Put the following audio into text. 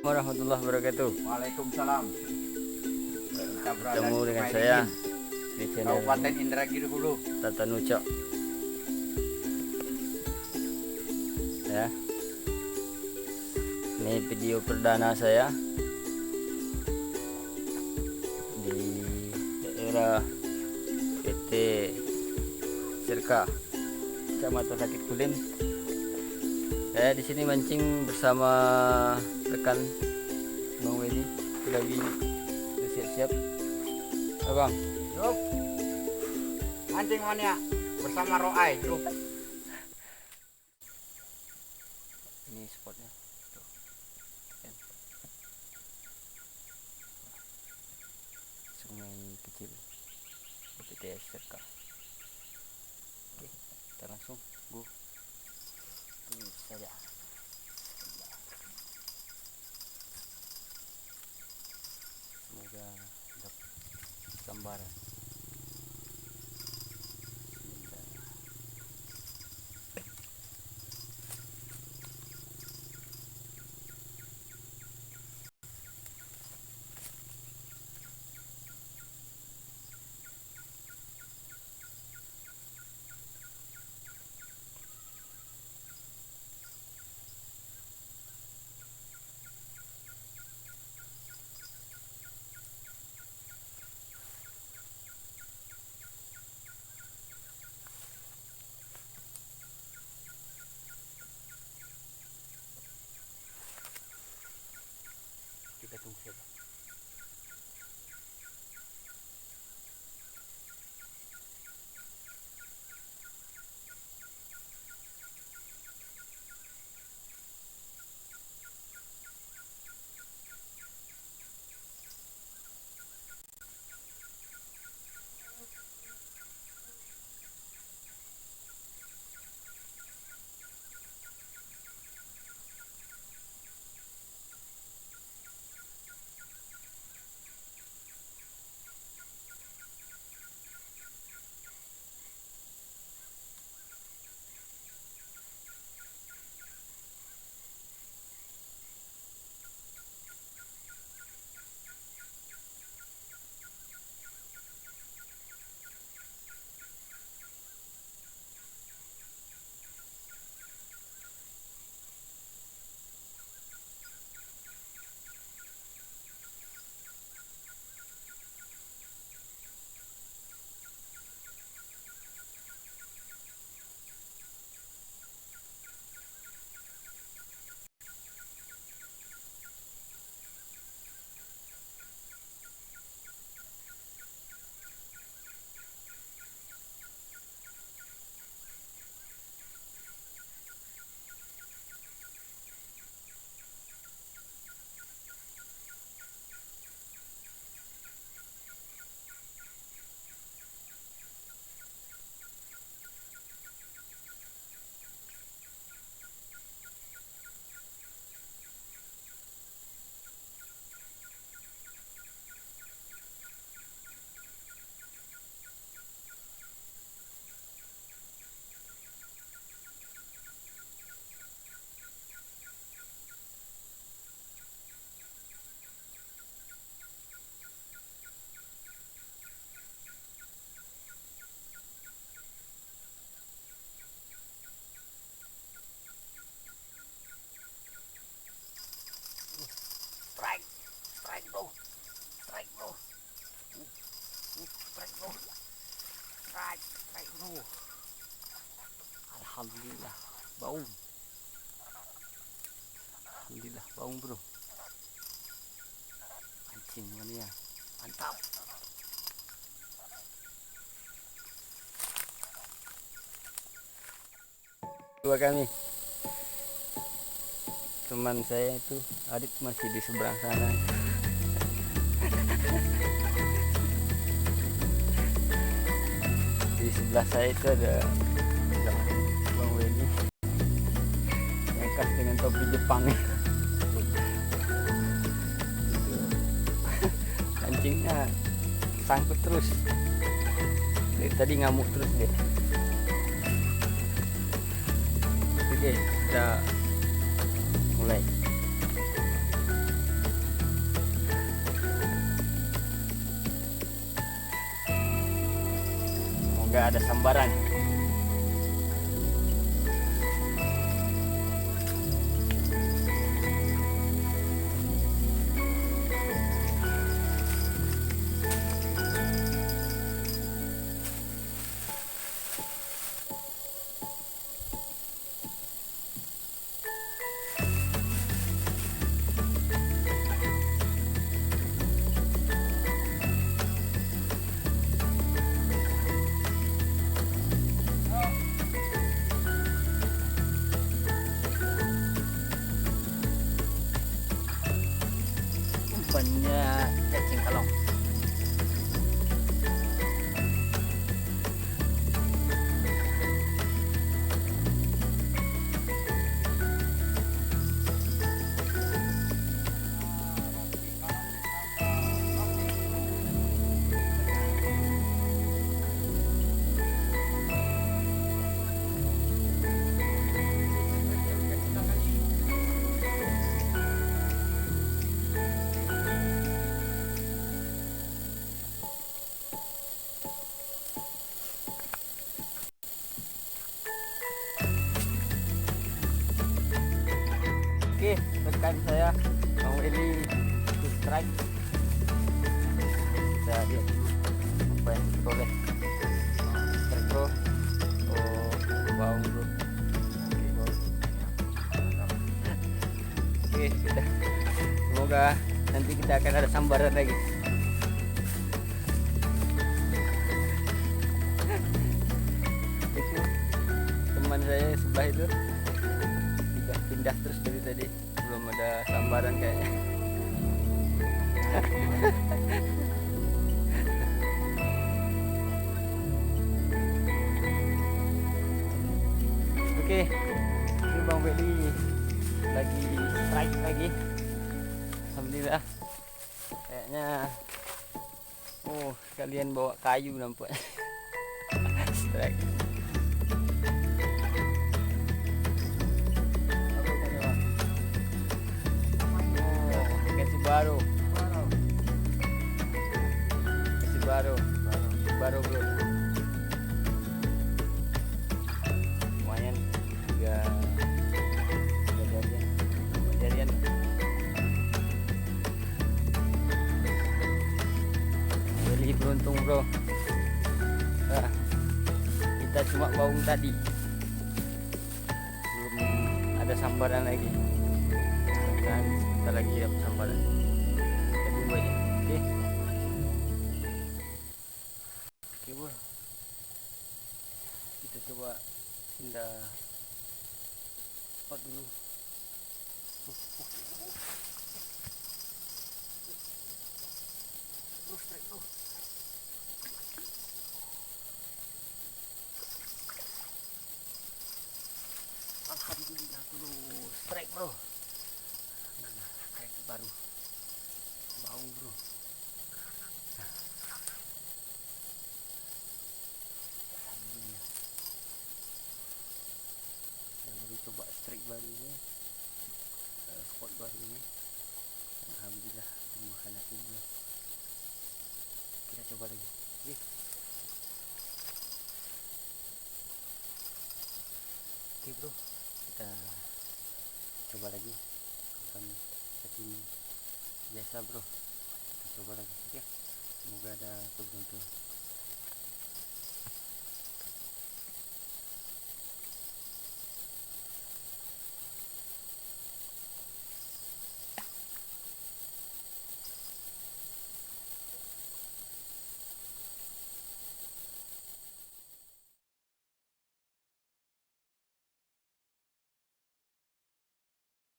Warahmatullahi wabarakatuh. Waalaikumsalam. Kita berada Ketemu di dengan Sungai saya Dingin, di channel Kabupaten Indragiri Hulu. Tata Nucok. Ya, ini video perdana saya di daerah PT Sirka, Kecamatan Rakit Kulim. Saya di sini mancing bersama rekan Bang Wedi, lagi siap-siap. Abang, Yuk, mancing mania bersama Roai Group. ini spotnya. Tuh. Kan. Sungai kecil PT Sirka. Oke, kita langsung go. Ini saja. Semoga dapat gambaran. Bismillah. Kita tunggu saja. Strike, strike bro, strike bro, strike bro, strike bro. Alhamdulillah, baung. Alhamdulillah, baung bro. Mancing mania, mantap. Dua kami. Teman saya itu Adit masih di seberang sana. Di sebelah saya itu ada Bang Weni yang khas dengan topi Jepang. Kancingnya sangkut terus. Dari tadi ngamuk terus dia. Oke, kita mulai. nggak ada sambaran. Umpannya cacing kalong. Oke, rekan saya Bang Eli to strike. Kita lihat dulu apa yang diperoleh. Strike bro. Oh, bau bro. Oke, bau. Oke, sudah. Semoga nanti kita akan ada sambaran lagi. Itu teman saya sebelah itu pindah terus dari tadi, belum ada sambaran kayaknya. Oke, ini Bang Beli lagi strike lagi. Alhamdulillah. Kayaknya kalian bawa kayu nampaknya. Strike. Baru baru bro, lumayan tiga jarian. Beli beruntung bro. Kita cuma baung tadi, belum ada sambaran lagi, dan sebentar lagi dapat sambaran. Kita tunggu aja. Oke bro, kita coba pindah spot dulu. Alhamdulillah dulu strike bro. Strike baru, bau bro. Alhamdulillah. Saya baru coba strike baru ini, spot baru ini. Alhamdulillah makan nasi bro. Kita coba lagi. Oke bro, kita coba lagi bukan cacing biasa bro. Kita coba lagi. Oke, semoga ada keberuntungan.